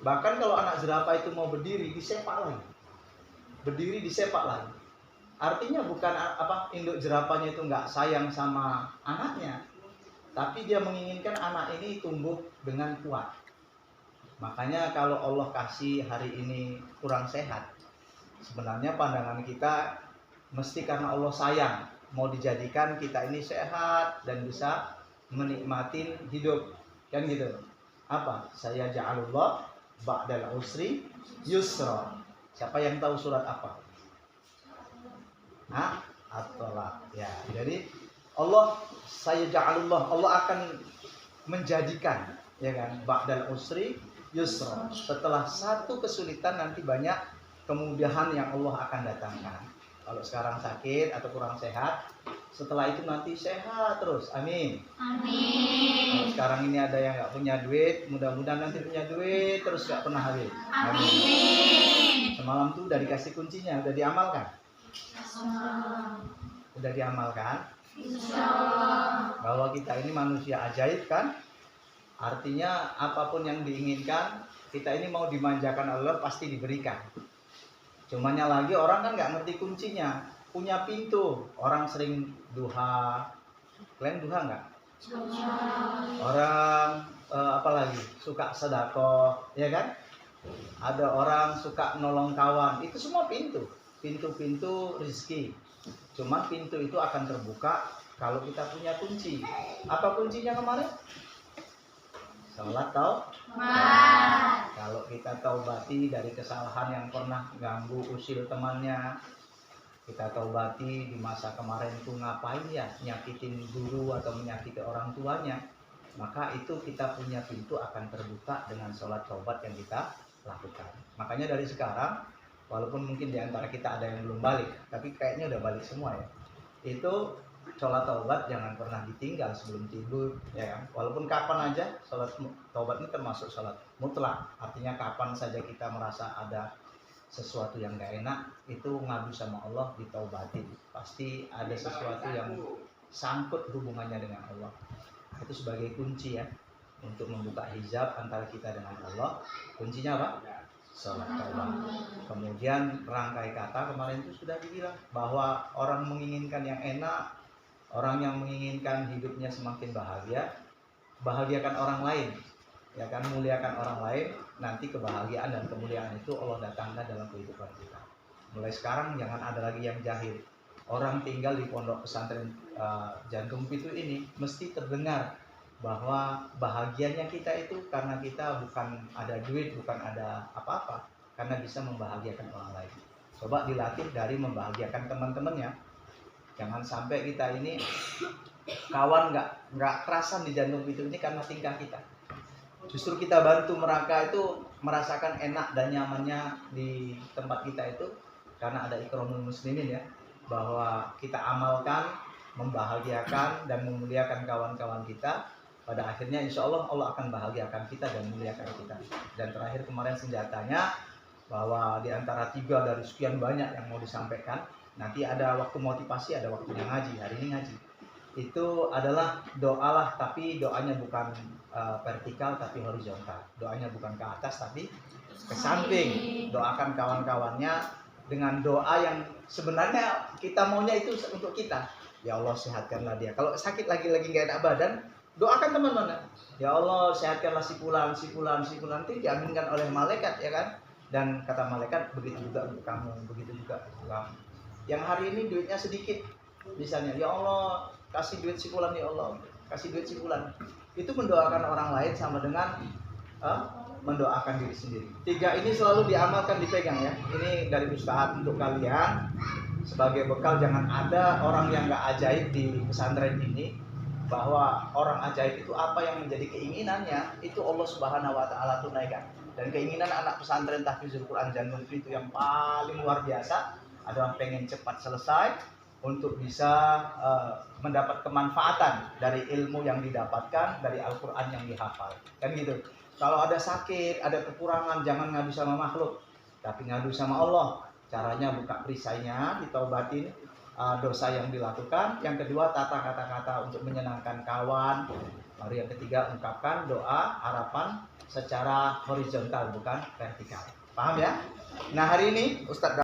Bahkan kalau anak jerapah itu mau berdiri, disepak lagi. Berdiri disepak lagi. Artinya bukan induk jerapahnya itu nggak sayang sama anaknya, tapi dia menginginkan anak ini tumbuh dengan kuat. Makanya kalau Allah kasih hari ini kurang sehat, sebenarnya pandangan kita mesti karena Allah sayang, mau dijadikan kita ini sehat dan bisa menikmati hidup, kan gitu. Apa? Saya ja'alullah ba'dal usri yusra. Siapa yang tahu surat apa? At-Tolak. Ya, jadi saya ja'alullah, Allah akan menjadikan, ya kan, ba'dal usri yusra. Setelah satu kesulitan nanti banyak kemudahan yang Allah akan datangkan. Kalau sekarang sakit atau kurang sehat, setelah itu nanti sehat terus. Amin. Kalau sekarang ini ada yang nggak punya duit, mudah-mudahan nanti punya duit terus nggak pernah habis. Amin. Semalam tuh udah dikasih kuncinya, udah diamalkan. Udah diamalkan. Bahwa kita ini manusia ajaib kan? Artinya apapun yang diinginkan, kita ini mau dimanjakan Allah pasti diberikan. Cumanya lagi orang kan nggak ngerti kuncinya. Punya pintu, orang sering duha. Kalian duha nggak? Orang apalagi suka sedekah, ya kan? Ada orang suka nolong kawan. Itu semua pintu. Pintu-pintu rezeki. Cuma pintu itu akan terbuka kalau kita punya kunci. Apa kuncinya kemarin? Salat taubat. Kalau kita taubati dari kesalahan yang pernah ganggu usil temannya, kita taubati di masa kemarin itu ngapain ya, nyakitin guru atau menyakiti orang tuanya, maka itu kita punya pintu akan terbuka dengan sholat taubat yang kita lakukan. Makanya dari sekarang, walaupun mungkin di antara kita ada yang belum balik, tapi kayaknya udah balik semua ya, itu sholat taubat jangan pernah ditinggal sebelum tidur, ya kan? Walaupun kapan aja, sholat taubat ini termasuk sholat mutlak. Artinya kapan saja kita merasa ada sesuatu yang gak enak, itu ngadu sama Allah, ditaubatin. Pasti ada sesuatu yang sangkut hubungannya dengan Allah. Itu sebagai kunci ya, untuk membuka hijab antara kita dengan Allah. Kuncinya apa? Sholat taubat. Kemudian rangkai kata kemarin itu sudah dibilang bahwa orang menginginkan yang enak, orang yang menginginkan hidupnya semakin bahagia, bahagiakan orang lain, ya kan, muliakan orang lain, nanti kebahagiaan dan kemuliaan itu Allah datangkan dalam kehidupan kita. Mulai sekarang jangan ada lagi yang jahil. Orang tinggal di pondok pesantren Jantung Pitu ini mesti terdengar bahwa bahagianya kita itu karena kita bukan ada duit, bukan ada apa-apa, karena bisa membahagiakan orang lain. Coba dilatih dari membahagiakan teman-temannya. Jangan sampai kita ini kawan nggak kerasan di Jantung Pitu ini karena tingkah kita. Justru kita bantu mereka itu merasakan enak dan nyamannya di tempat kita itu karena ada ikramul muslimin ya, bahwa kita amalkan, membahagiakan dan memuliakan kawan-kawan kita. Pada akhirnya insya Allah Allah akan bahagiakan kita dan memuliakan kita. Dan terakhir kemarin senjatanya, bahwa di antara 3 dari sekian banyak yang mau disampaikan, nanti ada waktu motivasi, ada waktunya ngaji. Hari ini ngaji. Itu adalah doalah, tapi doanya bukan vertikal tapi horizontal. Doanya bukan ke atas tapi ke samping. Doakan kawan-kawannya dengan doa yang sebenarnya kita maunya itu untuk kita. Ya Allah sehatkanlah dia. Kalau sakit lagi-lagi gak enak badan, doakan teman-teman. Ya Allah sehatkanlah si fulan nanti diaminkan oleh malaikat, ya kan? Dan kata malaikat begitu juga untuk kamu, begitu juga untuk kamu. Yang hari ini duitnya sedikit, misalnya, ya Allah kasih duit si fulan, ya Allah kasih duit si fulan. Itu mendoakan orang lain sama dengan mendoakan diri sendiri. 3 ini selalu diamalkan, dipegang ya. Ini dari Ustadz untuk kalian sebagai bekal. Jangan ada orang yang gak ajaib di pesantren ini, bahwa orang ajaib itu apa yang menjadi keinginannya itu Allah Subhanahu wa taala tunaikan. Dan keinginan anak pesantren Tahfizul Quran Jantung Pitu yang paling luar biasa adalah pengen cepat selesai untuk bisa mendapat kemanfaatan dari ilmu yang didapatkan dari Al-Quran yang dihafal, kan gitu. Kalau ada sakit, ada kekurangan, jangan ngadu sama makhluk, tapi ngadu sama Allah. Caranya buka perisainya, ditaubatin dosa yang dilakukan. Yang kedua, tata kata-kata untuk menyenangkan kawan, Baru yang ketiga, ungkapkan doa harapan secara horizontal bukan vertikal. Paham ya? Nah, hari ini Ustadz